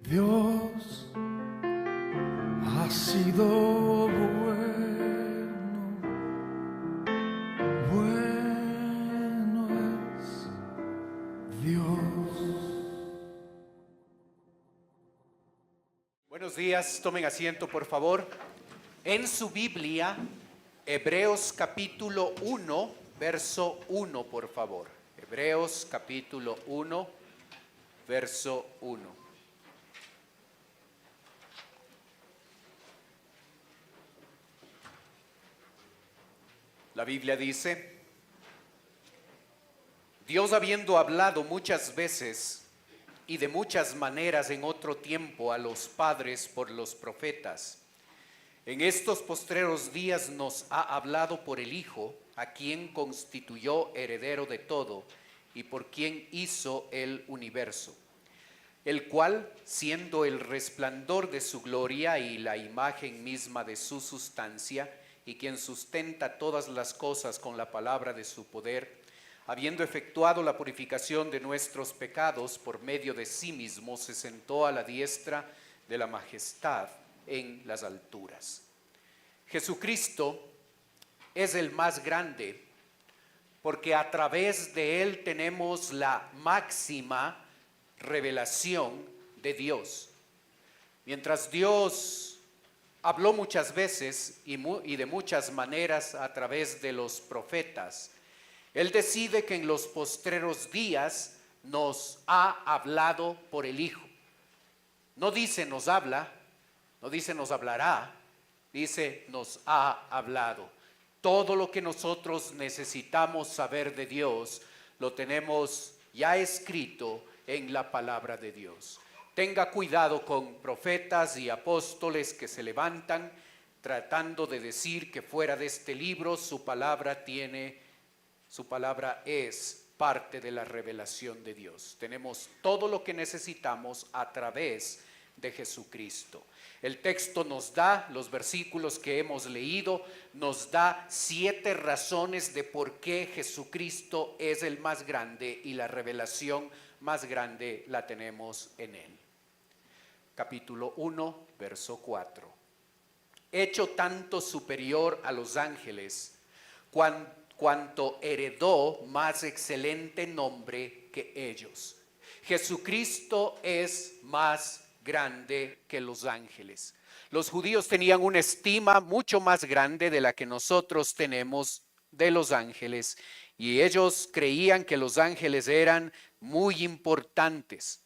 Dios ha sido bueno, bueno es Dios. Buenos días, tomen asiento por favor. En su Biblia, Hebreos capítulo 1, verso 1, por favor. Hebreos capítulo 1, verso 1. La Biblia dice: Dios, habiendo hablado muchas veces y de muchas maneras en otro tiempo a los padres por los profetas, en estos postreros días nos ha hablado por el Hijo, a quien constituyó heredero de todo y por quien hizo el universo, el cual, siendo el resplandor de su gloria y la imagen misma de su sustancia, y quien sustenta todas las cosas con la palabra de su poder, habiendo efectuado la purificación de nuestros pecados por medio de sí mismo, se sentó a la diestra de la majestad en las alturas. Jesucristo es el más grande porque a través de él tenemos la máxima revelación de Dios. Mientras Dios habló muchas veces y de muchas maneras a través de los profetas, Él decide que en los postreros días nos ha hablado por el Hijo. No dice nos habla, no dice nos hablará, dice nos ha hablado. Todo lo que nosotros necesitamos saber de Dios lo tenemos ya escrito en la palabra de Dios. Tenga cuidado con profetas y apóstoles que se levantan tratando de decir que fuera de este libro su palabra es parte de la revelación de Dios. Tenemos todo lo que necesitamos a través de Jesucristo. El texto nos da, los versículos que hemos leído, nos da 7 razones de por qué Jesucristo es el más grande y la revelación más grande la tenemos en Él. Capítulo 1, verso 4. Hecho tanto superior a los ángeles, cuanto heredó más excelente nombre que ellos. Jesucristo es más grande que los ángeles. Los judíos tenían una estima mucho más grande de la que nosotros tenemos de los ángeles, y ellos creían que los ángeles eran muy importantes.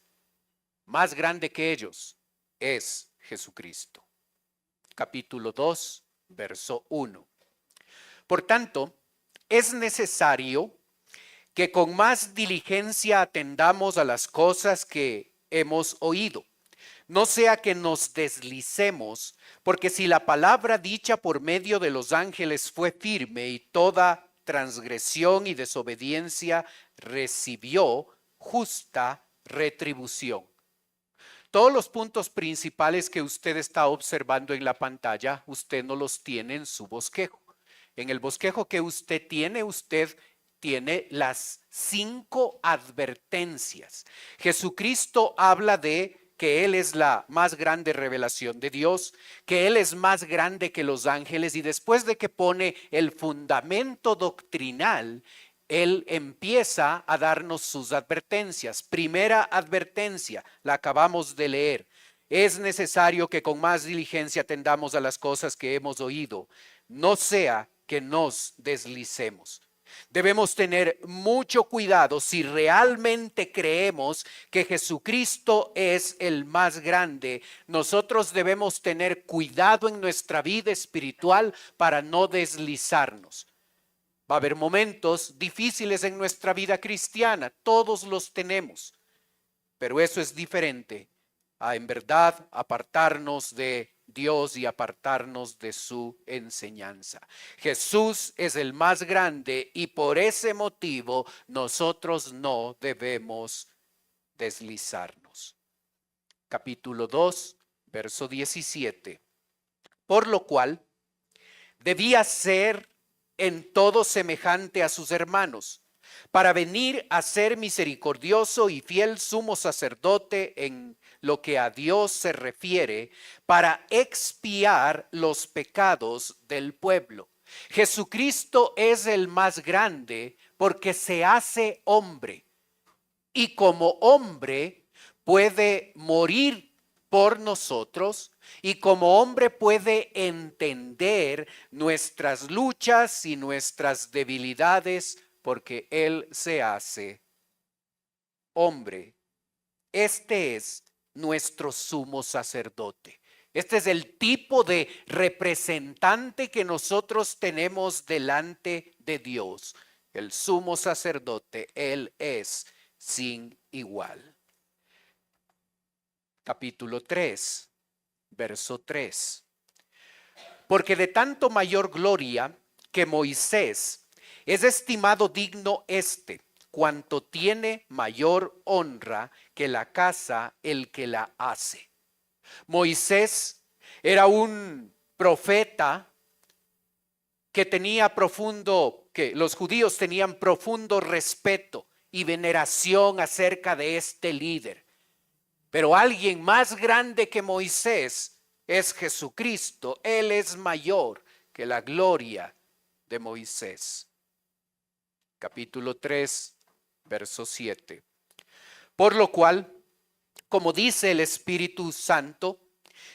Más grande que ellos es Jesucristo. Capítulo 2, verso 1. Por tanto, es necesario que con más diligencia atendamos a las cosas que hemos oído, no sea que nos deslicemos, porque si la palabra dicha por medio de los ángeles fue firme y toda transgresión y desobediencia recibió justa retribución. Todos los puntos principales que usted está observando en la pantalla, usted no los tiene en su bosquejo. En el bosquejo que usted tiene las 5 advertencias. Jesucristo habla de que Él es la más grande revelación de Dios, que Él es más grande que los ángeles, y después de que pone el fundamento doctrinal, Él empieza a darnos sus advertencias. Primera advertencia, la acabamos de leer. Es necesario que con más diligencia atendamos a las cosas que hemos oído, no sea que nos deslicemos. Debemos tener mucho cuidado si realmente creemos que Jesucristo es el más grande. Nosotros debemos tener cuidado en nuestra vida espiritual para no deslizarnos. Va a haber momentos difíciles en nuestra vida cristiana, todos los tenemos, pero eso es diferente a en verdad apartarnos de Dios y apartarnos de su enseñanza. Jesús es el más grande y por ese motivo nosotros no debemos deslizarnos. Capítulo 2, verso 17. Por lo cual debía ser en todo semejante a sus hermanos, para venir a ser misericordioso y fiel sumo sacerdote en lo que a Dios se refiere, para expiar los pecados del pueblo. Jesucristo es el más grande porque se hace hombre y como hombre puede morir por nosotros y como hombre puede entender nuestras luchas y nuestras debilidades porque Él se hace hombre. Este es nuestro sumo sacerdote. Este es el tipo de representante que nosotros tenemos delante de Dios. El sumo sacerdote, Él es sin igual. Capítulo 3, verso 3. Porque de tanto mayor gloria que Moisés es estimado digno cuanto tiene mayor honra que la casa el que la hace. Moisés era un profeta que los judíos tenían profundo respeto y veneración acerca de este líder. Pero alguien más grande que Moisés es Jesucristo. Él es mayor que la gloria de Moisés. Capítulo 3, verso 7. Por lo cual, como dice el Espíritu Santo,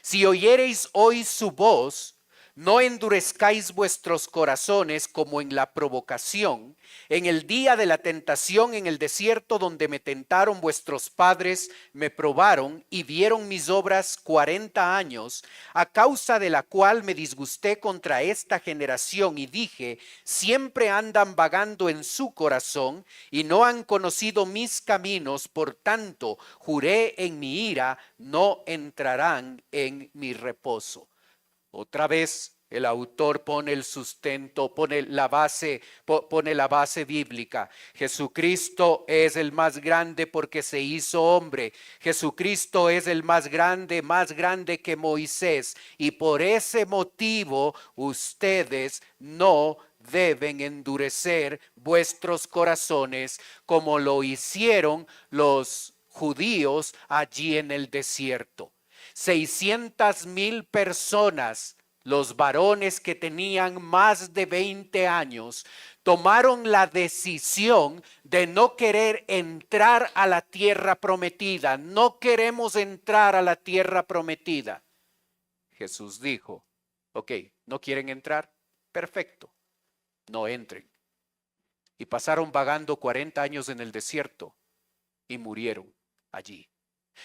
si oyereis hoy su voz, no endurezcáis vuestros corazones como en la provocación, en el día de la tentación en el desierto donde me tentaron vuestros padres, me probaron y vieron mis obras 40 años, a causa de la cual me disgusté contra esta generación y dije, siempre andan vagando en su corazón y no han conocido mis caminos, por tanto juré en mi ira, no entrarán en mi reposo. Otra vez el autor pone el sustento, pone la base bíblica. Jesucristo es el más grande porque se hizo hombre. Jesucristo es el más grande que Moisés. Y por ese motivo ustedes no deben endurecer vuestros corazones como lo hicieron los judíos allí en el desierto. 600,000 personas, los varones que tenían más de 20 años, tomaron la decisión de no querer entrar a la tierra prometida. No queremos entrar a la tierra prometida. Jesús dijo, ok, ¿no quieren entrar? Perfecto, no entren. Y pasaron vagando 40 años en el desierto y murieron allí.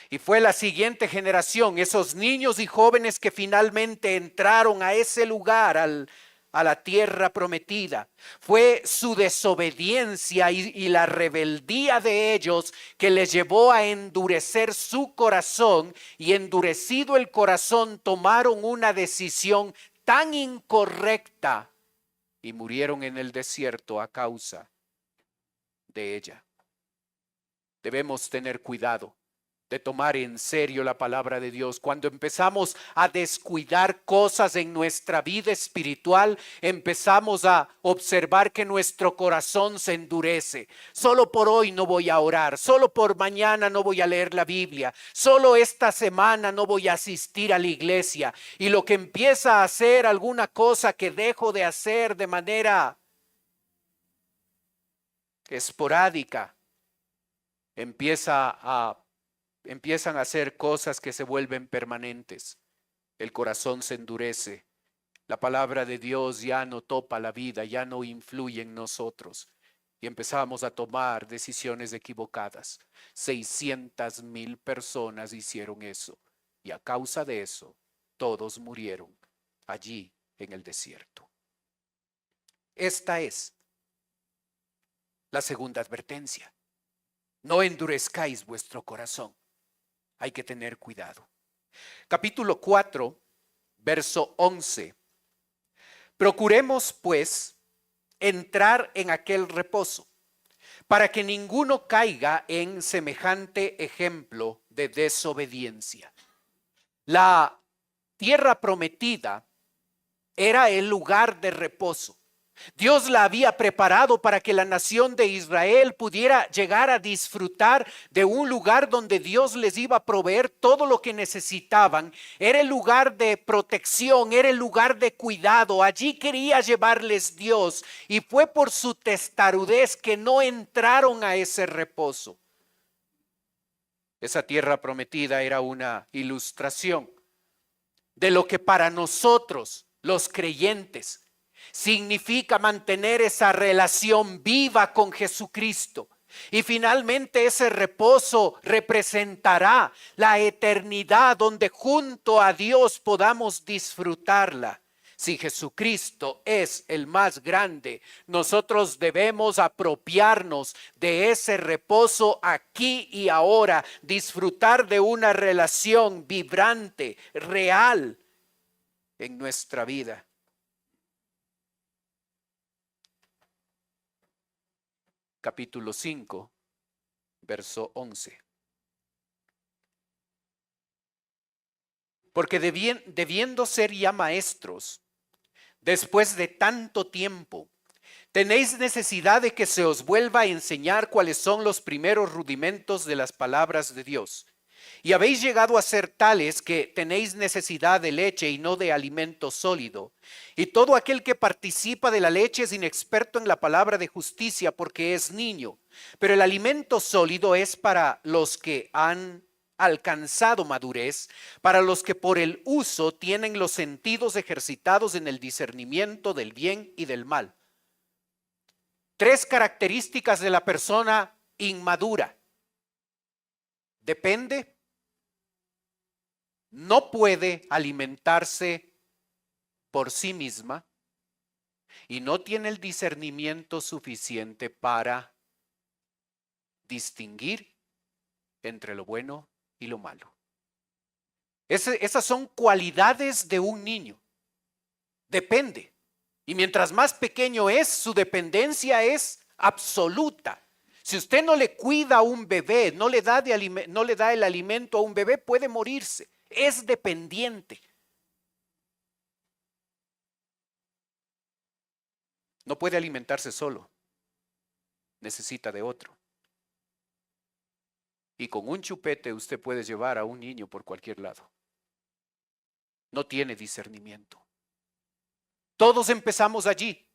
Y fue la siguiente generación, esos niños y jóvenes que finalmente entraron a ese lugar, a la tierra prometida. Fue su desobediencia y la rebeldía de ellos que les llevó a endurecer su corazón, y endurecido el corazón tomaron una decisión tan incorrecta y murieron en el desierto a causa de ella. Debemos tener cuidado de tomar en serio la palabra de Dios. Cuando empezamos a descuidar cosas en nuestra vida espiritual, empezamos a observar que nuestro corazón se endurece. Solo por hoy no voy a orar, solo por mañana no voy a leer la Biblia, solo esta semana no voy a asistir a la iglesia. Y lo que empieza a hacer alguna cosa que dejo de hacer de manera esporádica, empiezan a hacer cosas que se vuelven permanentes. El corazón se endurece. La palabra de Dios ya no topa la vida, ya no influye en nosotros. Y empezamos a tomar decisiones equivocadas. 600,000 personas hicieron eso. Y a causa de eso, todos murieron allí en el desierto. Esta es la segunda advertencia. No endurezcáis vuestro corazón. Hay que tener cuidado. Capítulo 4, verso 11. Procuremos, pues, entrar en aquel reposo, para que ninguno caiga en semejante ejemplo de desobediencia. La tierra prometida era el lugar de reposo. Dios la había preparado para que la nación de Israel pudiera llegar a disfrutar de un lugar donde Dios les iba a proveer todo lo que necesitaban. Era el lugar de protección, era el lugar de cuidado. Allí quería llevarles Dios y fue por su testarudez que no entraron a ese reposo. Esa tierra prometida era una ilustración de lo que para nosotros, los creyentes, significa mantener esa relación viva con Jesucristo. Y finalmente ese reposo representará la eternidad donde junto a Dios podamos disfrutarla. Si Jesucristo es el más grande, nosotros debemos apropiarnos de ese reposo aquí y ahora, disfrutar de una relación vibrante, real en nuestra vida. Capítulo 5, verso 11. Porque debiendo ser ya maestros, después de tanto tiempo, tenéis necesidad de que se os vuelva a enseñar cuáles son los primeros rudimentos de las palabras de Dios. Y habéis llegado a ser tales que tenéis necesidad de leche y no de alimento sólido. Y todo aquel que participa de la leche es inexperto en la palabra de justicia porque es niño. Pero el alimento sólido es para los que han alcanzado madurez, para los que por el uso tienen los sentidos ejercitados en el discernimiento del bien y del mal. 3 características de la persona inmadura. Depende, no puede alimentarse por sí misma y no tiene el discernimiento suficiente para distinguir entre lo bueno y lo malo. Esas son cualidades de un niño. Depende. Y mientras más pequeño es, su dependencia es absoluta. Si usted no le cuida a un bebé, no le da el alimento a un bebé, puede morirse. Es dependiente. No puede alimentarse solo. Necesita de otro. Y con un chupete usted puede llevar a un niño por cualquier lado. No tiene discernimiento. Todos empezamos allí,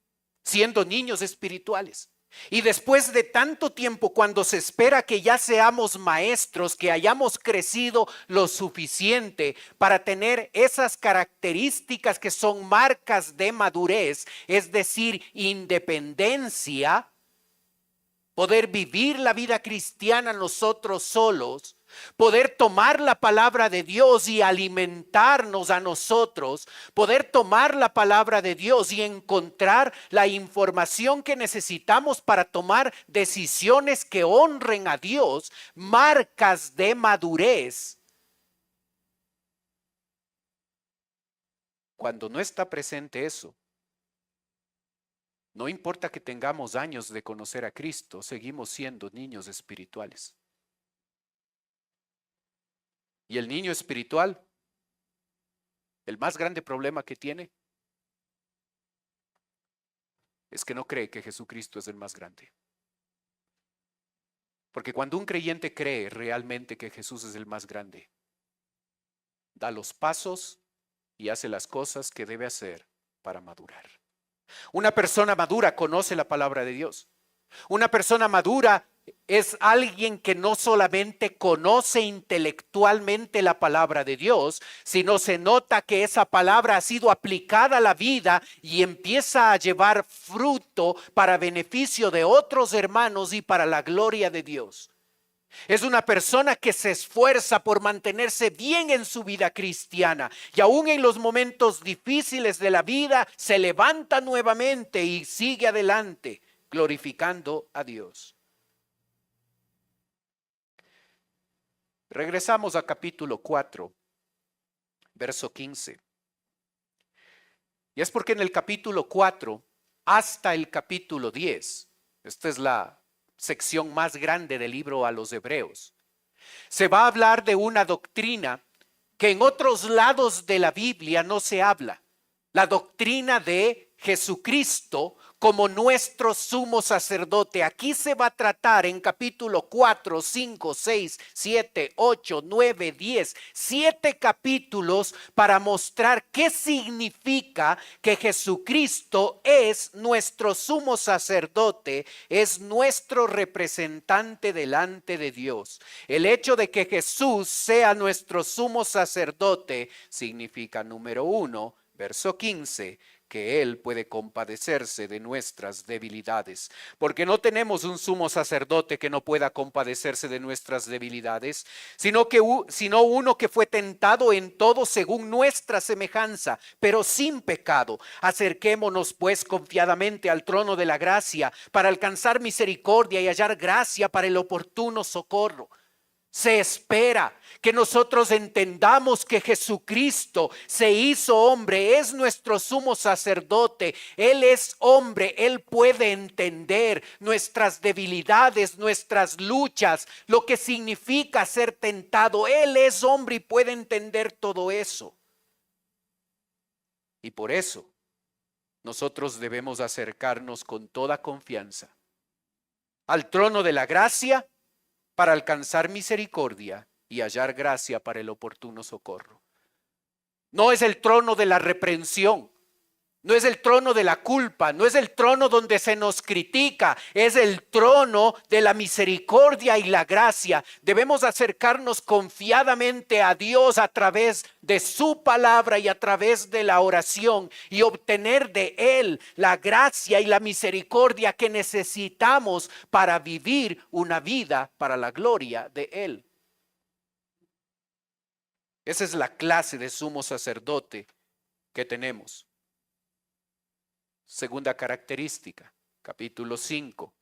siendo niños espirituales. Y después de tanto tiempo, cuando se espera que ya seamos maestros, que hayamos crecido lo suficiente para tener esas características que son marcas de madurez, es decir, independencia, poder vivir la vida cristiana nosotros solos, poder tomar la palabra de Dios y alimentarnos a nosotros, poder tomar la palabra de Dios y encontrar la información que necesitamos para tomar decisiones que honren a Dios, marcas de madurez. Cuando no está presente eso, no importa que tengamos años de conocer a Cristo, seguimos siendo niños espirituales. Y el niño espiritual, el más grande problema que tiene es que no cree que Jesucristo es el más grande. Porque cuando un creyente cree realmente que Jesús es el más grande, da los pasos y hace las cosas que debe hacer para madurar. Una persona madura conoce la palabra de Dios. Una persona madura es alguien que no solamente conoce intelectualmente la palabra de Dios, sino se nota que esa palabra ha sido aplicada a la vida y empieza a llevar fruto para beneficio de otros hermanos y para la gloria de Dios. Es una persona que se esfuerza por mantenerse bien en su vida cristiana y aún en los momentos difíciles de la vida se levanta nuevamente y sigue adelante glorificando a Dios. Regresamos a capítulo 4, verso 15. Y es porque en el capítulo 4 hasta el capítulo 10, esta es la sección más grande del libro a los Hebreos, se va a hablar de una doctrina que en otros lados de la Biblia no se habla. La doctrina de Jesucristo como nuestro sumo sacerdote. Aquí se va a tratar en capítulo 4, 5, 6, 7, 8, 9, 10, 7 capítulos para mostrar qué significa que Jesucristo es nuestro sumo sacerdote, es nuestro representante delante de Dios. El hecho de que Jesús sea nuestro sumo sacerdote significa, número 1, verso 15, que Él puede compadecerse de nuestras debilidades. Porque no tenemos un sumo sacerdote que no pueda compadecerse de nuestras debilidades, sino uno que fue tentado en todo según nuestra semejanza, pero sin pecado. Acerquémonos pues confiadamente al trono de la gracia para alcanzar misericordia y hallar gracia para el oportuno socorro. Se espera que nosotros entendamos que Jesucristo se hizo hombre, es nuestro sumo sacerdote. Él es hombre, Él puede entender nuestras debilidades, nuestras luchas, lo que significa ser tentado. Él es hombre y puede entender todo eso. Y por eso nosotros debemos acercarnos con toda confianza al trono de la gracia para alcanzar misericordia y hallar gracia para el oportuno socorro. No es el trono de la reprensión, no es el trono de la culpa, no es el trono donde se nos critica, es el trono de la misericordia y la gracia. Debemos acercarnos confiadamente a Dios a través de su palabra y a través de la oración y obtener de Él la gracia y la misericordia que necesitamos para vivir una vida para la gloria de Él. Esa es la clase de sumo sacerdote que tenemos. Segunda característica, capítulo 5,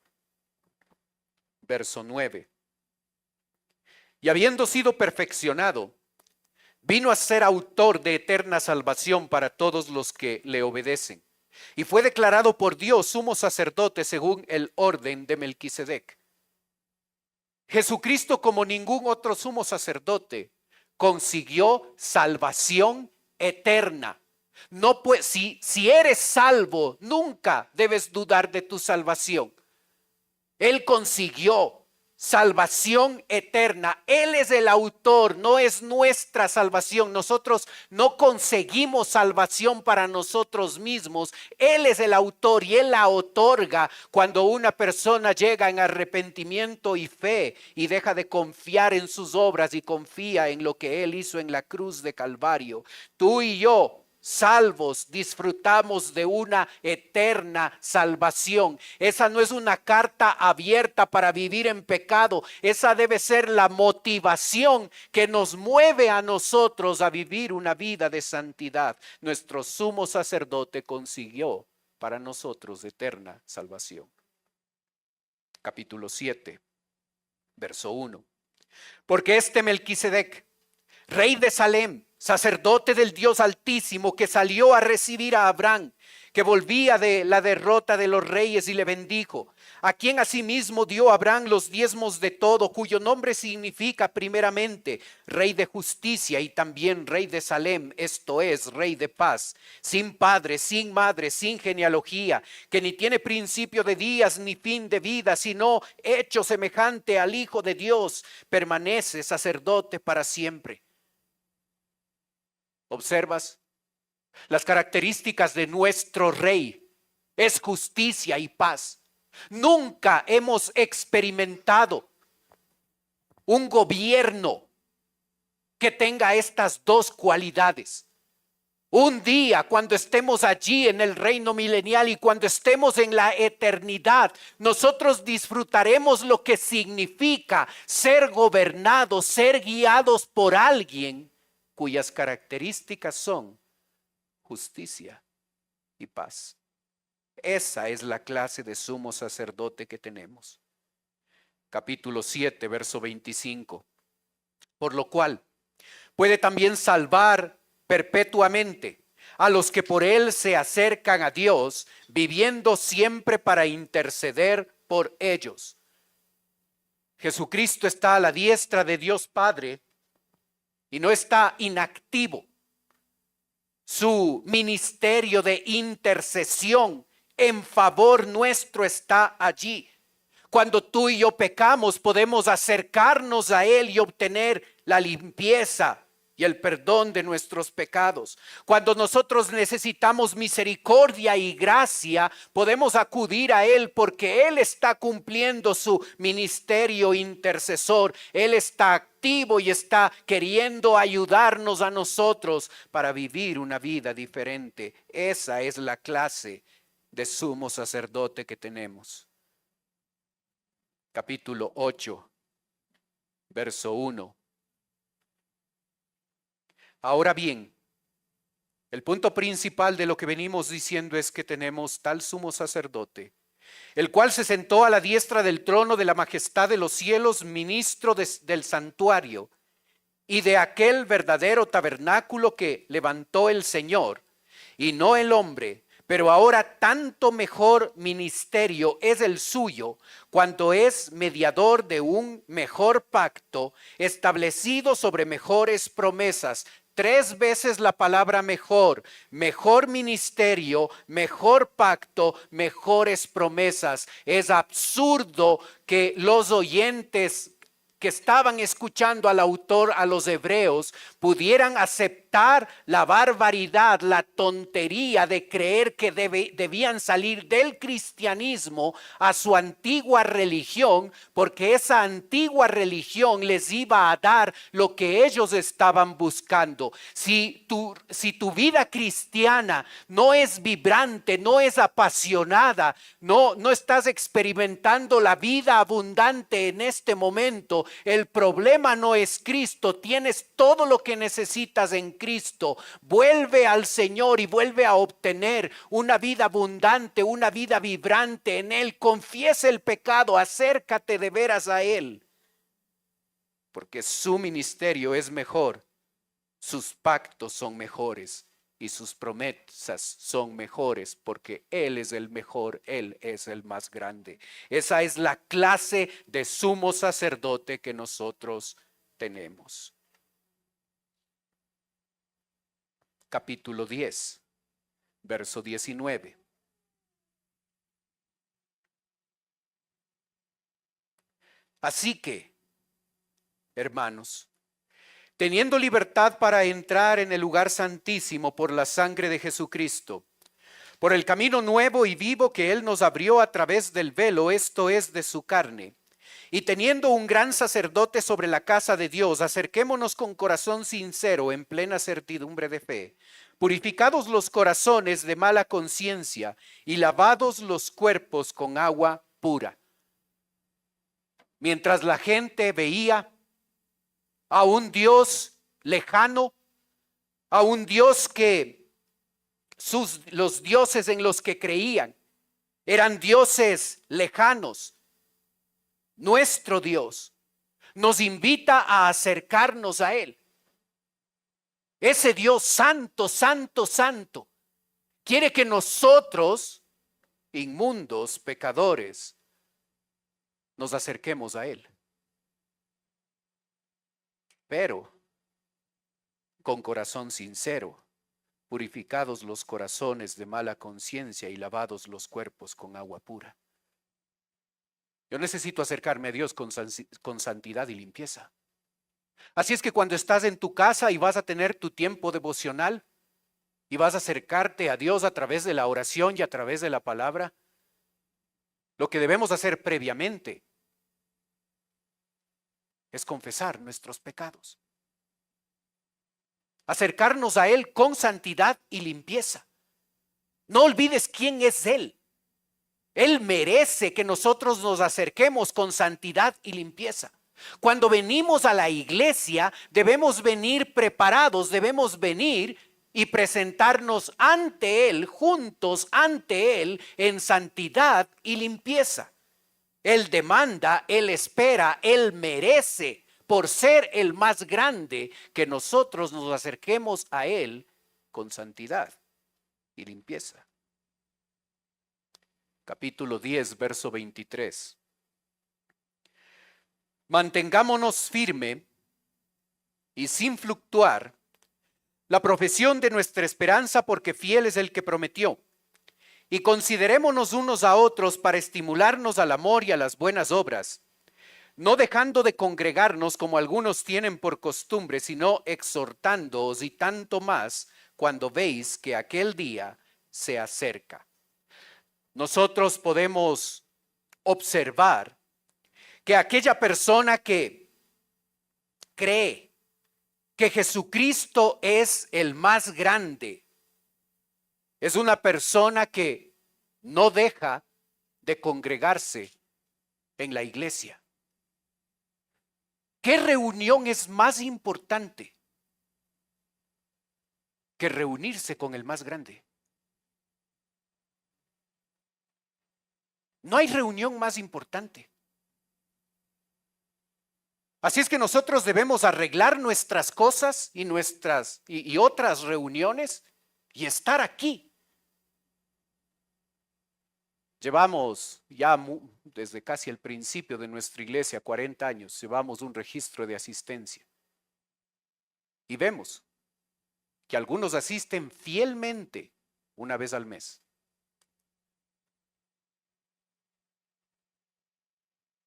verso 9. Y habiendo sido perfeccionado, vino a ser autor de eterna salvación para todos los que le obedecen. Y fue declarado por Dios sumo sacerdote según el orden de Melquisedec. Jesucristo, como ningún otro sumo sacerdote, consiguió salvación eterna. No si eres salvo, nunca debes dudar de tu salvación. Él consiguió salvación eterna. Él es el autor, no es nuestra salvación. Nosotros no conseguimos salvación para nosotros mismos. Él es el autor y Él la otorga cuando una persona llega en arrepentimiento y fe y deja de confiar en sus obras y confía en lo que Él hizo en la cruz de Calvario. Tú y yo, salvos, disfrutamos de una eterna salvación. Esa no es una carta abierta para vivir en pecado. Esa debe ser la motivación que nos mueve a nosotros a vivir una vida de santidad. Nuestro sumo sacerdote consiguió para nosotros eterna salvación. Capítulo 7, verso 1. Porque este Melquisedec, rey de Salem, sacerdote del Dios Altísimo, que salió a recibir a Abraham, que volvía de la derrota de los reyes y le bendijo, a quien asimismo dio Abraham los diezmos de todo, cuyo nombre significa primeramente rey de justicia y también rey de Salem, esto es, rey de paz, sin padre, sin madre, sin genealogía, que ni tiene principio de días ni fin de vida, sino hecho semejante al Hijo de Dios, permanece sacerdote para siempre. ¿Observas? Las características de nuestro rey es justicia y paz. Nunca hemos experimentado un gobierno que tenga estas dos cualidades. Un día, cuando estemos allí en el reino milenial y cuando estemos en la eternidad, nosotros disfrutaremos lo que significa ser gobernados, ser guiados por alguien cuyas características son justicia y paz. Esa es la clase de sumo sacerdote que tenemos. Capítulo 7, verso 25. Por lo cual puede también salvar perpetuamente a los que por él se acercan a Dios, viviendo siempre para interceder por ellos. Jesucristo está a la diestra de Dios Padre y no está inactivo. Su ministerio de intercesión en favor nuestro está allí. Cuando tú y yo pecamos, podemos acercarnos a Él y obtener la limpieza y el perdón de nuestros pecados. Cuando nosotros necesitamos misericordia y gracia, podemos acudir a Él porque Él está cumpliendo su ministerio intercesor. Él está activo y está queriendo ayudarnos a nosotros para vivir una vida diferente. Esa es la clase de sumo sacerdote que tenemos. Capítulo 8, verso 1. Ahora bien, el punto principal de lo que venimos diciendo es que tenemos tal sumo sacerdote, el cual se sentó a la diestra del trono de la majestad de los cielos, ministro del santuario y de aquel verdadero tabernáculo que levantó el Señor y no el hombre. Pero ahora tanto mejor ministerio es el suyo, cuanto es mediador de un mejor pacto, establecido sobre mejores promesas. 3 veces la palabra mejor, mejor ministerio, mejor pacto, mejores promesas. Es absurdo que los oyentes que estaban escuchando al autor, a los hebreos, pudieran aceptar la barbaridad, la tontería de creer que debían salir del cristianismo a su antigua religión, porque esa antigua religión les iba a dar lo que ellos estaban buscando. Si tu vida cristiana no es vibrante, no es apasionada, no estás experimentando la vida abundante en este momento, el problema no es Cristo. Tienes todo lo que necesitas en Cristo. Vuelve al Señor y vuelve a obtener una vida abundante, una vida vibrante en Él. Confiesa el pecado, acércate de veras a Él, porque su ministerio es mejor, sus pactos son mejores y sus promesas son mejores, porque Él es el mejor, Él es el más grande. Esa es la clase de sumo sacerdote que nosotros tenemos. Capítulo 10, verso 19. Así que, hermanos, teniendo libertad para entrar en el lugar santísimo por la sangre de Jesucristo, por el camino nuevo y vivo que Él nos abrió a través del velo, esto es, de su carne, y teniendo un gran sacerdote sobre la casa de Dios, acerquémonos con corazón sincero, en plena certidumbre de fe, purificados los corazones de mala conciencia y lavados los cuerpos con agua pura. Mientras la gente veía a un Dios lejano, a un Dios que los dioses en los que creían eran dioses lejanos, nuestro Dios nos invita a acercarnos a Él. Ese Dios santo, santo, santo, quiere que nosotros, inmundos, pecadores, nos acerquemos a Él. Pero con corazón sincero, purificados los corazones de mala conciencia y lavados los cuerpos con agua pura. Yo necesito acercarme a Dios con santidad y limpieza. Así es que cuando estás en tu casa y vas a tener tu tiempo devocional y vas a acercarte a Dios a través de la oración y a través de la palabra, lo que debemos hacer previamente es confesar nuestros pecados. Acercarnos a Él con santidad y limpieza. No olvides quién es Él. Él merece que nosotros nos acerquemos con santidad y limpieza. Cuando venimos a la iglesia, debemos venir preparados, debemos venir y presentarnos ante Él, juntos ante Él, en santidad y limpieza. Él demanda, Él espera, Él merece, por ser el más grande, que nosotros nos acerquemos a Él con santidad y limpieza. Capítulo 10, verso 23. Mantengámonos firme y sin fluctuar la profesión de nuestra esperanza, porque fiel es el que prometió. y considerémonos unos a otros para estimularnos al amor y a las buenas obras, no dejando de congregarnos como algunos tienen por costumbre, sino exhortándoos, y tanto más cuando veis que aquel día se acerca. Nosotros podemos observar que aquella persona que cree que Jesucristo es el más grande, es una persona que no deja de congregarse en la iglesia. ¿Qué reunión es más importante que reunirse con el más grande? No hay reunión más importante. Así es que nosotros debemos arreglar nuestras cosas y otras reuniones y estar aquí. Llevamos ya desde casi el principio de nuestra iglesia, 40 años, llevamos un registro de asistencia. Y vemos que algunos asisten fielmente una vez al mes.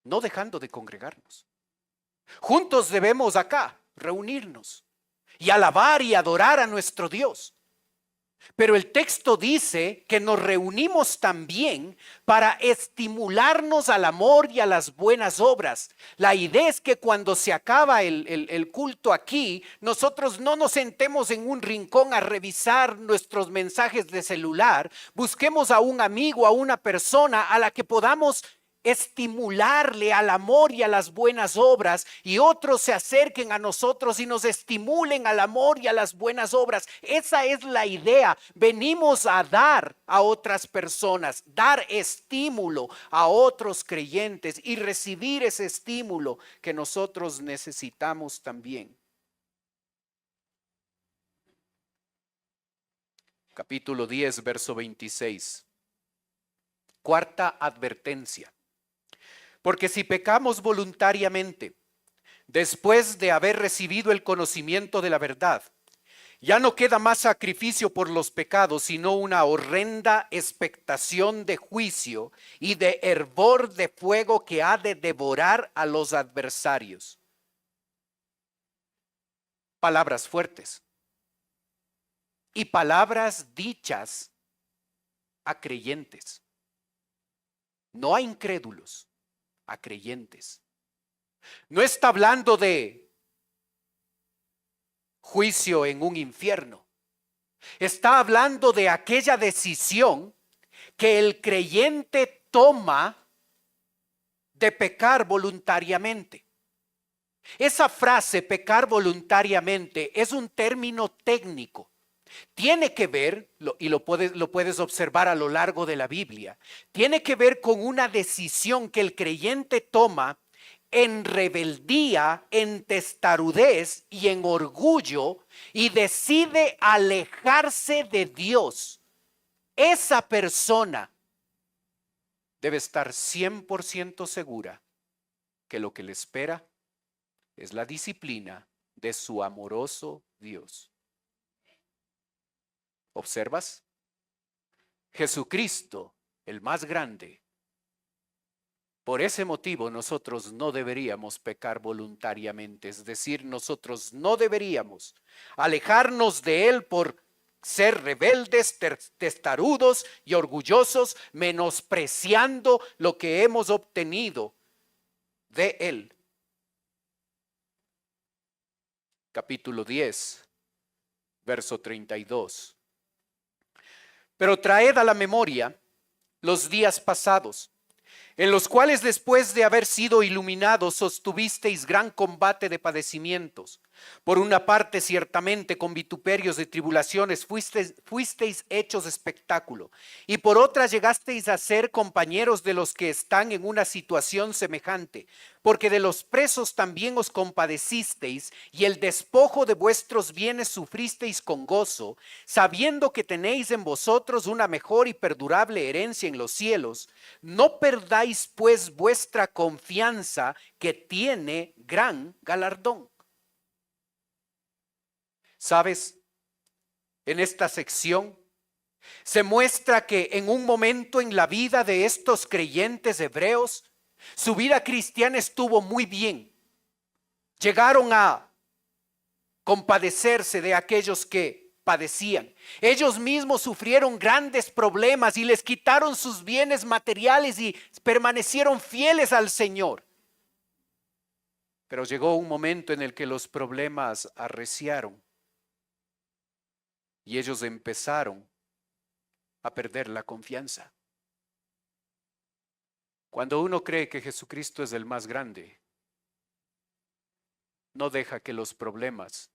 No dejando de congregarnos. Juntos debemos acá reunirnos y alabar y adorar a nuestro Dios. Pero el texto dice que nos reunimos también para estimularnos al amor y a las buenas obras. La idea es que cuando se acaba el culto aquí, nosotros no nos sentemos en un rincón a revisar nuestros mensajes de celular. Busquemos a un amigo, a una persona a la que podamos estimularle al amor y a las buenas obras, y otros se acerquen a nosotros y nos estimulen al amor y a las buenas obras. Esa es la idea. Venimos a dar a otras personas, dar estímulo a otros creyentes y recibir ese estímulo que nosotros necesitamos también. Capítulo 10, verso 26. Cuarta advertencia. Porque si pecamos voluntariamente, después de haber recibido el conocimiento de la verdad, ya no queda más sacrificio por los pecados, sino una horrenda expectación de juicio y de hervor de fuego que ha de devorar a los adversarios. Palabras fuertes y palabras dichas a creyentes, no a incrédulos, a creyentes. No está hablando de juicio en un infierno. Está hablando de aquella decisión que el creyente toma de pecar voluntariamente. Esa frase, pecar voluntariamente, es un término técnico. Tiene que ver, y lo puedes observar a lo largo de la Biblia, tiene que ver con una decisión que el creyente toma en rebeldía, en testarudez y en orgullo, y decide alejarse de Dios. Esa persona debe estar 100% segura que lo que le espera es la disciplina de su amoroso Dios. ¿Observas? Jesucristo, el más grande. Por ese motivo nosotros no deberíamos pecar voluntariamente, es decir, nosotros no deberíamos alejarnos de Él por ser rebeldes, testarudos y orgullosos, menospreciando lo que hemos obtenido de Él. Capítulo 10, verso 32. Pero traed a la memoria los días pasados, en los cuales después de haber sido iluminados sostuvisteis gran combate de padecimientos. Por una parte, ciertamente, con vituperios de tribulaciones fuisteis hechos espectáculo, y por otra llegasteis a ser compañeros de los que están en una situación semejante, porque de los presos también os compadecisteis, y el despojo de vuestros bienes sufristeis con gozo, sabiendo que tenéis en vosotros una mejor y perdurable herencia en los cielos. No perdáis pues vuestra confianza, que tiene gran galardón. ¿Sabes? En esta sección Se muestra que en un momento en la vida de estos creyentes hebreos, su vida cristiana estuvo muy bien. Llegaron a compadecerse de aquellos que padecían. Ellos mismos sufrieron grandes problemas y les quitaron sus bienes materiales y permanecieron fieles al Señor. Pero llegó un momento en el que los problemas arreciaron y ellos empezaron a perder la confianza. Cuando uno cree que Jesucristo es el más grande, no deja que los problemas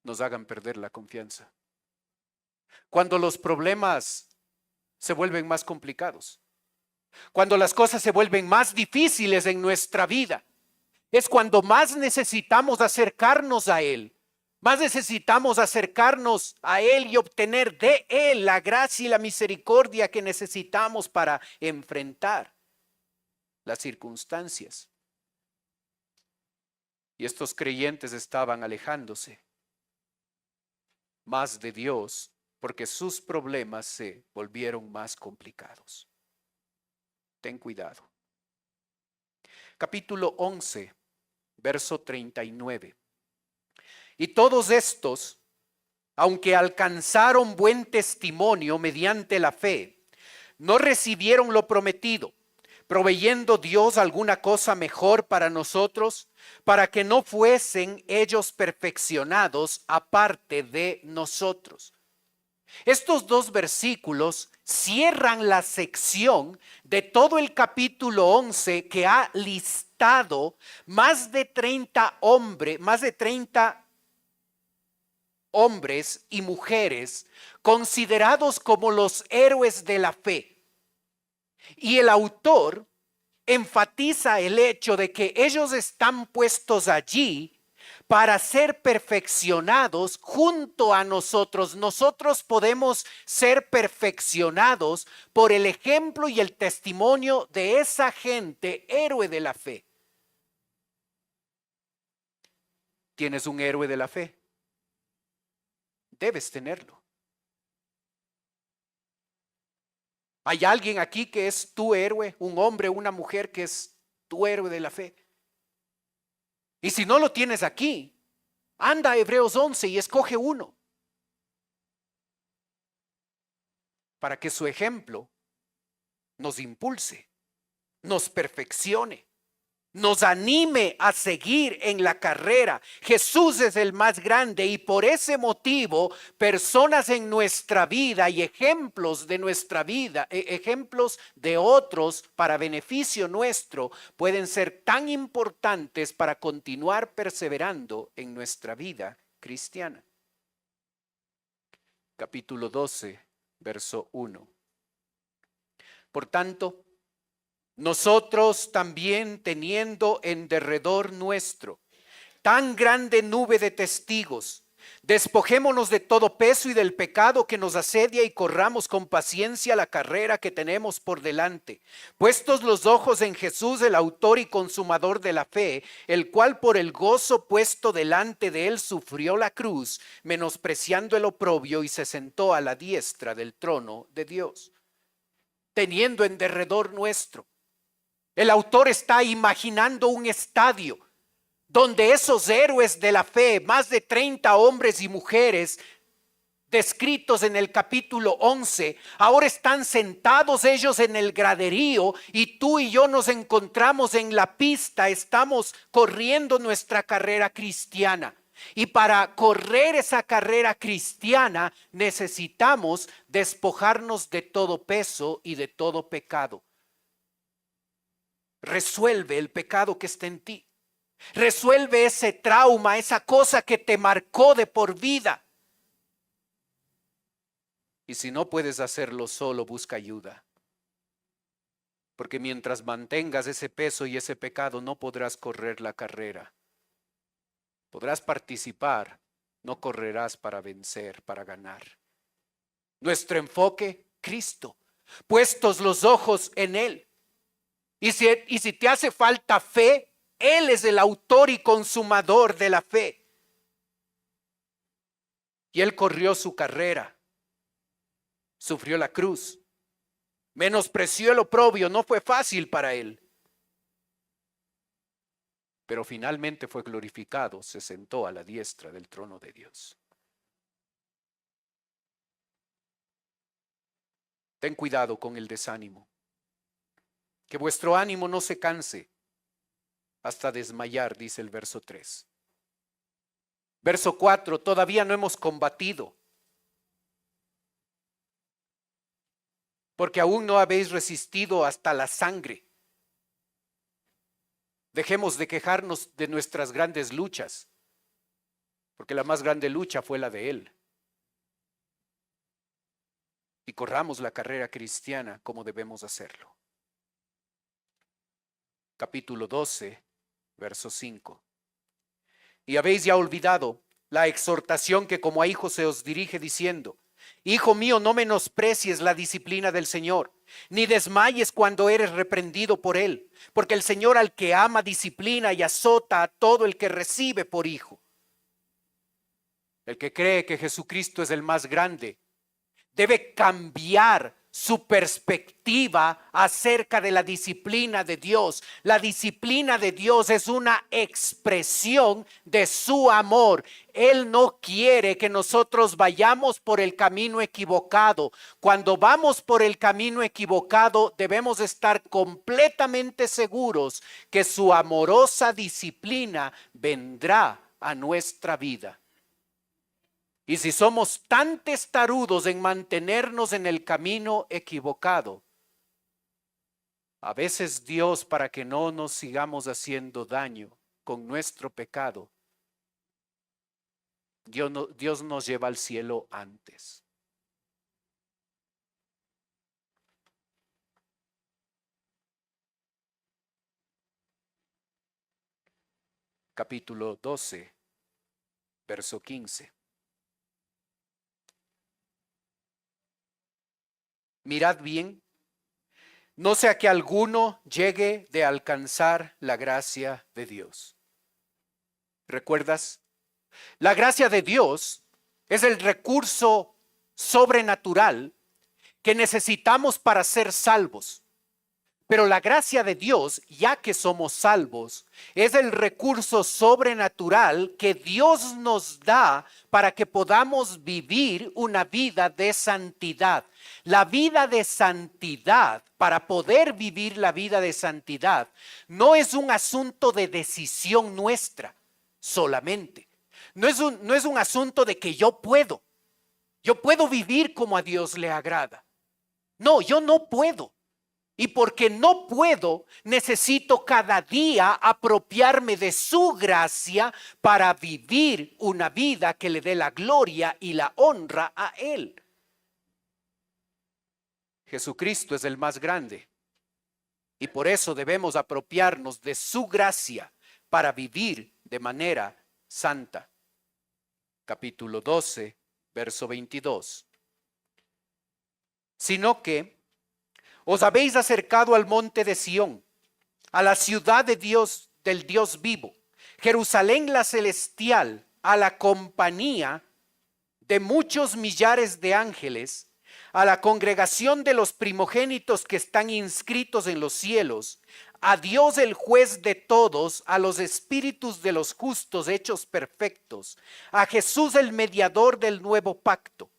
nos hagan perder la confianza. Cuando los problemas se vuelven más complicados, cuando las cosas se vuelven más difíciles en nuestra vida, es cuando más necesitamos acercarnos a Él. Más necesitamos acercarnos a Él y obtener de Él la gracia y la misericordia que necesitamos para enfrentar las circunstancias. Y estos creyentes estaban alejándose más de Dios porque sus problemas se volvieron más complicados. Ten cuidado. Capítulo 11, verso 39. Y todos estos, aunque alcanzaron buen testimonio mediante la fe, no recibieron lo prometido, proveyendo Dios alguna cosa mejor para nosotros, para que no fuesen ellos perfeccionados aparte de nosotros. Estos dos versículos cierran la sección de todo el capítulo 11 que ha listado más de 30 hombres y mujeres considerados como los héroes de la fe. Y el autor enfatiza el hecho de que ellos están puestos allí para ser perfeccionados junto a nosotros. Nosotros podemos ser perfeccionados por el ejemplo y el testimonio de esa gente héroe de la fe. ¿Tienes un héroe de la fe? Debes tenerlo. ¿Hay alguien aquí que es tu héroe? Un hombre, una mujer que es tu héroe de la fe. Y si no lo tienes aquí, anda a Hebreos 11 y escoge uno. Para que su ejemplo nos impulse, nos perfeccione, nos anime a seguir en la carrera. Jesús es el más grande y por ese motivo personas en nuestra vida y ejemplos de nuestra vida, ejemplos de otros para beneficio nuestro, pueden ser tan importantes para continuar perseverando en nuestra vida cristiana. Capítulo 12, verso 1. Por tanto, nosotros también, teniendo en derredor nuestro tan grande nube de testigos, despojémonos de todo peso y del pecado que nos asedia y corramos con paciencia la carrera que tenemos por delante, puestos los ojos en Jesús, el autor y consumador de la fe, el cual por el gozo puesto delante de él sufrió la cruz, menospreciando el oprobio, y se sentó a la diestra del trono de Dios. Teniendo en derredor nuestro. El autor está imaginando un estadio donde esos héroes de la fe, más de 30 hombres y mujeres descritos en el capítulo 11, ahora están sentados ellos en el graderío y tú y yo nos encontramos en la pista, estamos corriendo nuestra carrera cristiana. Y para correr esa carrera cristiana necesitamos despojarnos de todo peso y de todo pecado. Resuelve el pecado que está en ti. Resuelve ese trauma, esa cosa que te marcó de por vida. Y si no puedes hacerlo solo, busca ayuda. Porque mientras mantengas ese peso y ese pecado, no podrás correr la carrera. Podrás participar, no correrás para vencer, para ganar. Nuestro enfoque, Cristo. Puestos los ojos en Él. Y si te hace falta fe, Él es el autor y consumador de la fe. Y Él corrió su carrera. sufrió la cruz, menospreció el oprobio, no fue fácil para él. Pero finalmente fue glorificado, se sentó a la diestra del trono de Dios. Ten cuidado con el desánimo, que vuestro ánimo no se canse hasta desmayar, dice el verso 3. Verso 4, todavía no hemos combatido, porque aún no habéis resistido hasta la sangre. Dejemos de quejarnos de nuestras grandes luchas, porque la más grande lucha fue la de Él. Y corramos la carrera cristiana como debemos hacerlo. Capítulo 12, verso 5. Y habéis ya olvidado la exhortación que como a hijos se os dirige diciendo: Hijo mío, no menosprecies la disciplina del Señor, ni desmayes cuando eres reprendido por Él, porque el Señor al que ama disciplina y azota a todo el que recibe por hijo. El que cree que Jesucristo es el más grande debe cambiar su perspectiva acerca de la disciplina de Dios. La disciplina de Dios es una expresión de su amor. Él no quiere que nosotros vayamos por el camino equivocado. Cuando vamos por el camino equivocado, debemos estar completamente seguros que su amorosa disciplina vendrá a nuestra vida. Y si somos tan testarudos en mantenernos en el camino equivocado, a veces Dios, para que no nos sigamos haciendo daño con nuestro pecado, Dios nos lleva al cielo antes. Capítulo 12, verso 15. Mirad bien, no sea que alguno llegue de alcanzar la gracia de Dios. ¿Recuerdas? La gracia de Dios es el recurso sobrenatural que necesitamos para ser salvos. Pero la gracia de Dios, ya que somos salvos, es el recurso sobrenatural que Dios nos da para que podamos vivir una vida de santidad. La vida de santidad, para poder vivir la vida de santidad, no es un asunto de decisión nuestra solamente. No es un asunto de que yo puedo vivir como a Dios le agrada. No, yo no puedo. Y porque no puedo, necesito cada día apropiarme de su gracia para vivir una vida que le dé la gloria y la honra a Él. Jesucristo es el más grande y por eso debemos apropiarnos de su gracia para vivir de manera santa. Capítulo 12, verso 22. Sino que os habéis acercado al monte de Sión, a la ciudad de Dios, del Dios vivo, Jerusalén la celestial, a la compañía de muchos millares de ángeles, a la congregación de los primogénitos que están inscritos en los cielos, a Dios el juez de todos, a los espíritus de los justos hechos perfectos, a Jesús el mediador del nuevo pacto.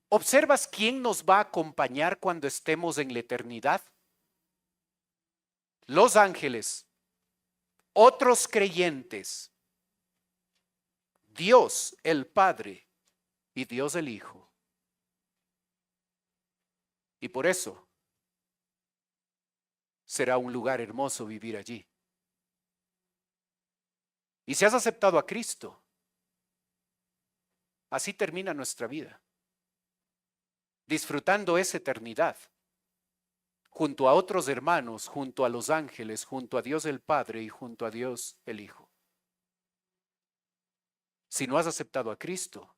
¿Observas quién nos va a acompañar cuando estemos en la eternidad? Los ángeles, otros creyentes, Dios el Padre y Dios el Hijo. Y por eso será un lugar hermoso vivir allí. Y si has aceptado a Cristo, así termina nuestra vida, disfrutando esa eternidad, junto a otros hermanos, junto a los ángeles, junto a Dios el Padre y junto a Dios el Hijo. Si no has aceptado a Cristo,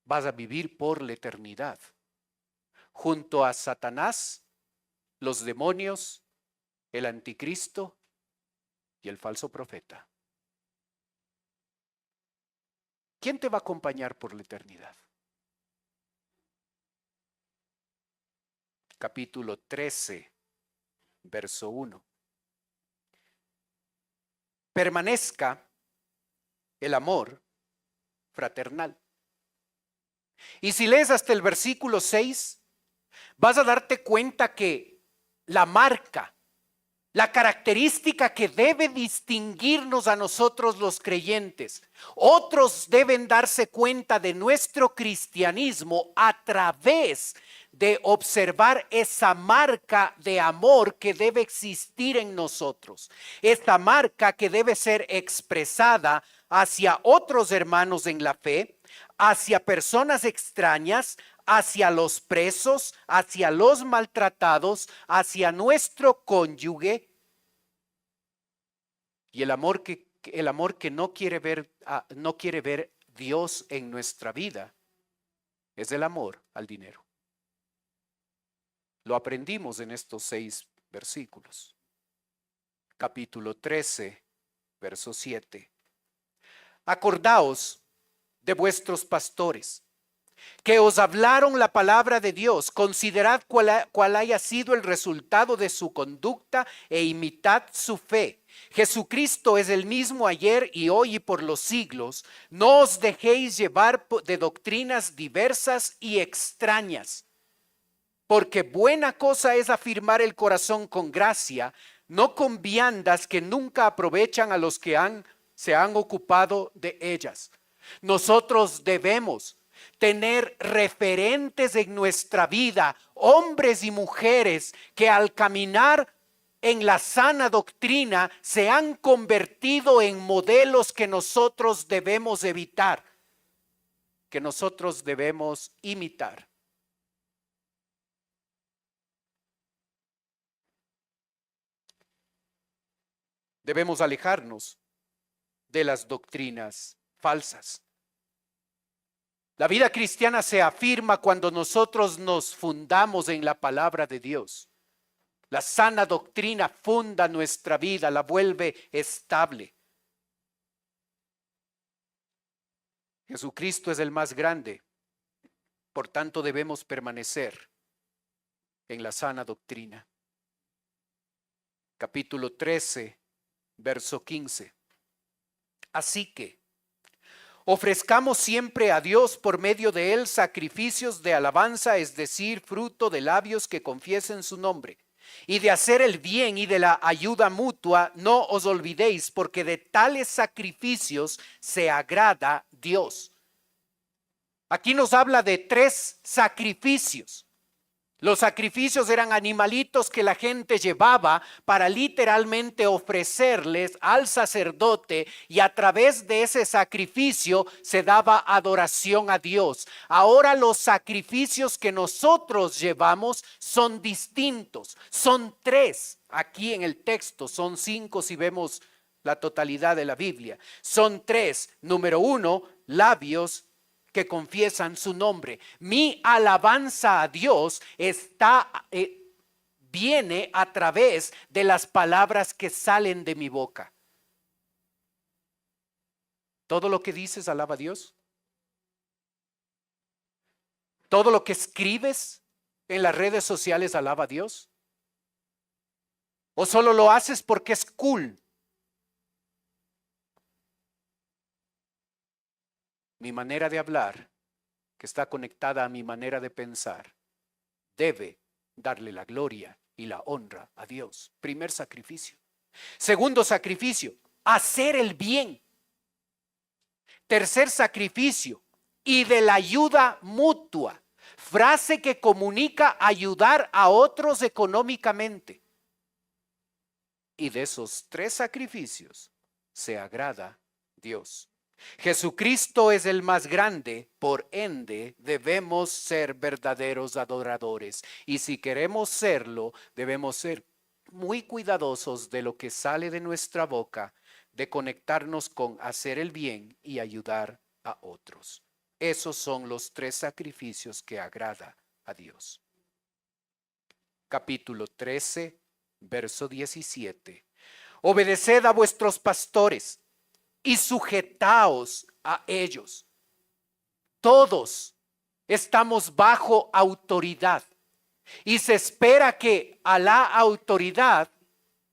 vas a vivir por la eternidad, junto a Satanás, los demonios, el anticristo y el falso profeta. ¿Quién te va a acompañar por la eternidad? Capítulo 13, verso 1. Permanezca el amor fraternal. Y si lees hasta el versículo 6, vas a darte cuenta que la marca, la característica que debe distinguirnos a nosotros los creyentes, otros deben darse cuenta de nuestro cristianismo a través de observar esa marca de amor que debe existir en nosotros, esta marca que debe ser expresada hacia otros hermanos en la fe, hacia personas extrañas, hacia los presos, hacia los maltratados, hacia nuestro cónyuge. Y el amor que no quiere ver Dios en nuestra vida es el amor al dinero. Lo aprendimos en estos 6 versículos. Capítulo 13, verso 7. Acordaos de vuestros pastores, que os hablaron la palabra de Dios. Considerad cuál haya sido el resultado de su conducta e imitad su fe. Jesucristo es el mismo ayer y hoy y por los siglos. No os dejéis llevar de doctrinas diversas y extrañas, porque buena cosa es afirmar el corazón con gracia, no con viandas que nunca aprovechan a los que se han ocupado de ellas. Nosotros debemos tener referentes en nuestra vida, hombres y mujeres que al caminar en la sana doctrina se han convertido en modelos que nosotros debemos evitar, que nosotros debemos imitar. Debemos alejarnos de las doctrinas falsas. La vida cristiana se afirma cuando nosotros nos fundamos en la palabra de Dios. La sana doctrina funda nuestra vida, la vuelve estable. Jesucristo es el más grande, por tanto debemos permanecer en la sana doctrina. Capítulo 13, verso 15. Así que ofrezcamos siempre a Dios por medio de él sacrificios de alabanza, es decir, fruto de labios que confiesen su nombre. Y de hacer el bien y de la ayuda mutua no os olvidéis, porque de tales sacrificios se agrada Dios. Aquí nos habla de 3 sacrificios. Los sacrificios eran animalitos que la gente llevaba para literalmente ofrecerles al sacerdote, y a través de ese sacrificio se daba adoración a Dios. Ahora los sacrificios que nosotros llevamos son distintos, son 3. Aquí en el texto son 5 si vemos la totalidad de la Biblia. Son 3. Número 1, labios que confiesan su nombre. Mi alabanza a Dios viene a través de las palabras que salen de mi boca. ¿Todo lo que dices alaba a Dios? ¿Todo lo que escribes en las redes sociales alaba a Dios? ¿O solo lo haces porque es cool? Mi manera de hablar, que está conectada a mi manera de pensar, debe darle la gloria y la honra a Dios. Primer sacrificio. Segundo sacrificio, hacer el bien. Tercer sacrificio, y de la ayuda mutua. Frase que comunica ayudar a otros económicamente. Y de esos 3 sacrificios se agrada Dios. Jesucristo es el más grande, por ende debemos ser verdaderos adoradores, y si queremos serlo debemos ser muy cuidadosos de lo que sale de nuestra boca, de conectarnos con hacer el bien y ayudar a otros. Esos son los 3 sacrificios que agrada a Dios. Capítulo 13, verso 17. Obedeced a vuestros pastores y sujetaos a ellos, Todos estamos bajo autoridad y se espera que a la autoridad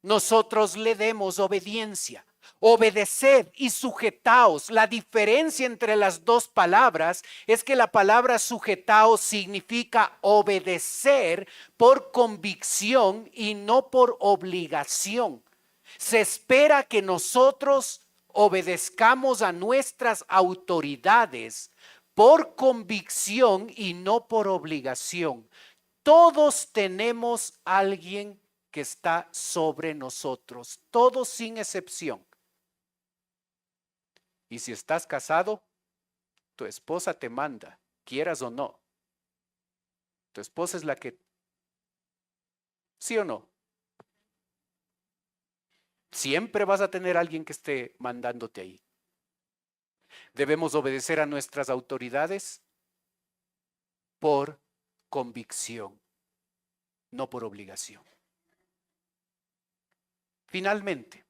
nosotros le demos obediencia. Obedeced y sujetaos. La diferencia entre las dos palabras es que la palabra sujetaos significa obedecer por convicción y no por obligación. Se espera que nosotros obedezcamos a nuestras autoridades por convicción y no por obligación. Todos tenemos alguien que está sobre nosotros, todos sin excepción. Y si estás casado, tu esposa te manda, quieras o no. Tu esposa es la que, ¿sí o no? Siempre vas a tener alguien que esté mandándote ahí. Debemos obedecer a nuestras autoridades por convicción, no por obligación. Finalmente,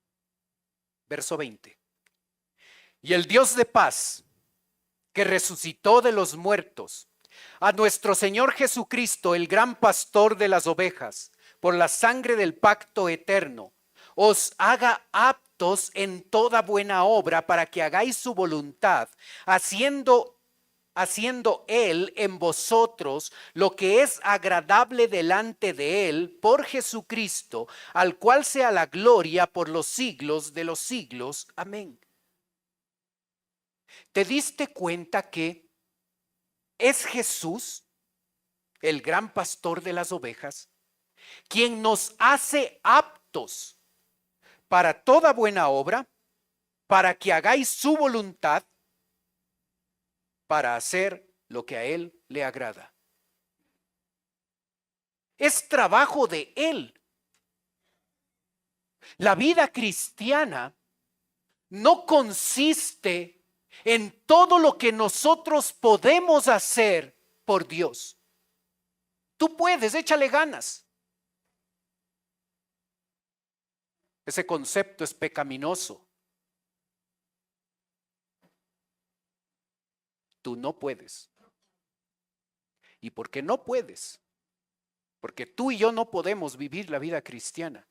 verso 20. Y el Dios de paz, que resucitó de los muertos a nuestro Señor Jesucristo, el gran pastor de las ovejas, por la sangre del pacto eterno, os haga aptos en toda buena obra para que hagáis su voluntad, haciendo Él en vosotros lo que es agradable delante de Él por Jesucristo, al cual sea la gloria por los siglos de los siglos. Amén. ¿Te diste cuenta que es Jesús, el gran pastor de las ovejas, quien nos hace aptos para toda buena obra, para que hagáis su voluntad, para hacer lo que a Él le agrada? Es trabajo de Él. La vida cristiana no consiste en todo lo que nosotros podemos hacer por Dios. Tú puedes, échale ganas. Ese concepto es pecaminoso. Tú no puedes. ¿Y por qué no puedes? Porque tú y yo no podemos vivir la vida cristiana.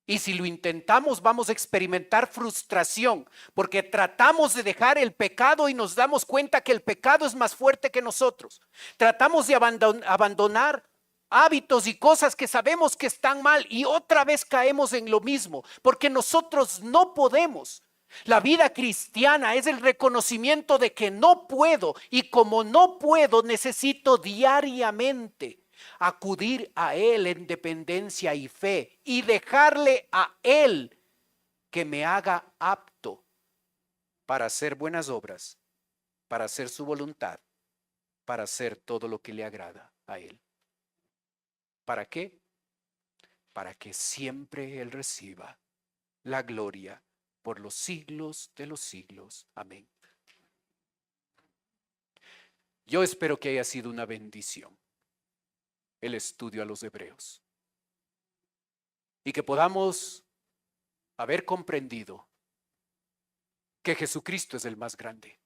Y si lo intentamos, vamos a experimentar frustración, porque tratamos de dejar el pecado y nos damos cuenta que el pecado es más fuerte que nosotros. Tratamos de abandonar hábitos y cosas que sabemos que están mal y otra vez caemos en lo mismo, porque nosotros no podemos. La vida cristiana es el reconocimiento de que no puedo, y como no puedo, necesito diariamente acudir a Él en dependencia y fe y dejarle a Él que me haga apto para hacer buenas obras, para hacer su voluntad, para hacer todo lo que le agrada a Él. ¿Para qué? Para que siempre Él reciba la gloria por los siglos de los siglos. Amén. Yo espero que haya sido una bendición el estudio a los hebreos y que podamos haber comprendido que Jesucristo es el más grande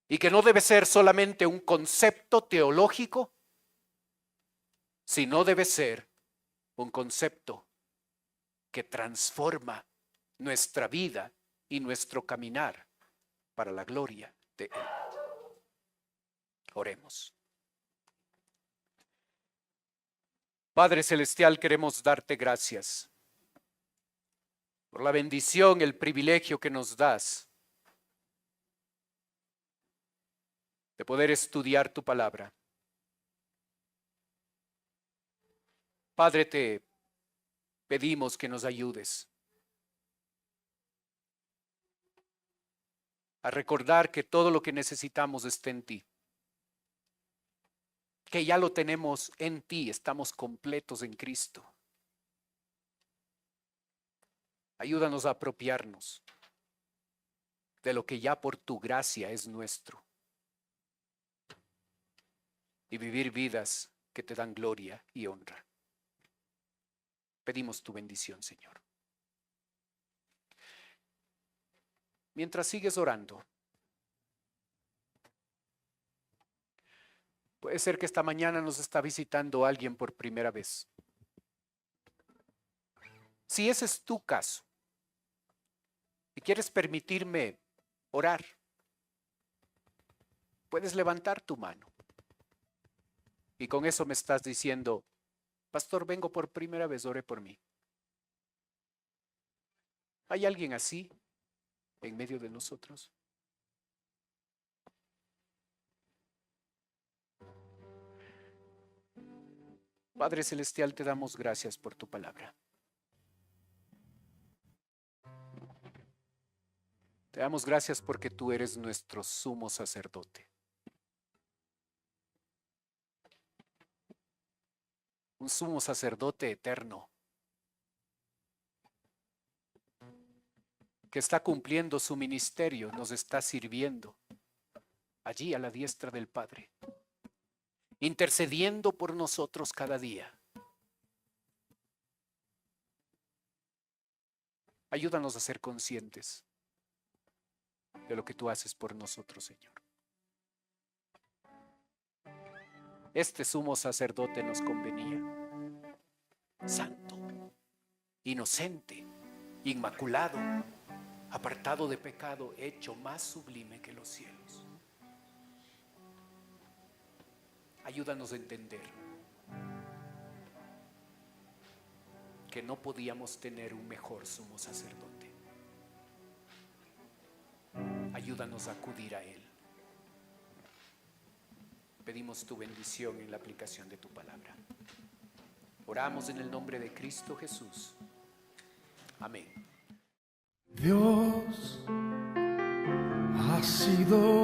y que no debe ser solamente un concepto teológico, sino debe ser un concepto que transforma nuestra vida y nuestro caminar para la gloria de Él. Oremos. Padre Celestial, queremos darte gracias por la bendición, el privilegio que nos das de poder estudiar tu palabra. Padre, te pedimos que nos ayudes a recordar que todo lo que necesitamos está en ti, que ya lo tenemos en ti, estamos completos en Cristo. Ayúdanos a apropiarnos de lo que ya por tu gracia es nuestro y vivir vidas que te dan gloria y honra. Pedimos tu bendición, Señor. Mientras sigues orando, Puede ser que esta mañana nos está visitando alguien por primera vez. Si ese es tu caso y quieres permitirme orar, puedes levantar tu mano. Y con eso me estás diciendo, pastor, vengo por primera vez, ore por mí. ¿Hay alguien así en medio de nosotros? Padre Celestial, te damos gracias por tu palabra. Te damos gracias porque tú eres nuestro sumo sacerdote. Un sumo sacerdote eterno que está cumpliendo su ministerio, nos está sirviendo allí a la diestra del Padre, intercediendo por nosotros cada día. Ayúdanos a ser conscientes de lo que tú haces por nosotros, Señor. Este sumo sacerdote nos convenía, santo, inocente, inmaculado, apartado de pecado, hecho más sublime que los cielos. Ayúdanos a entender que no podíamos tener un mejor sumo sacerdote. Ayúdanos a acudir a Él. Pedimos tu bendición en la aplicación de tu palabra. Oramos en el nombre de Cristo Jesús. Amén. Dios ha sido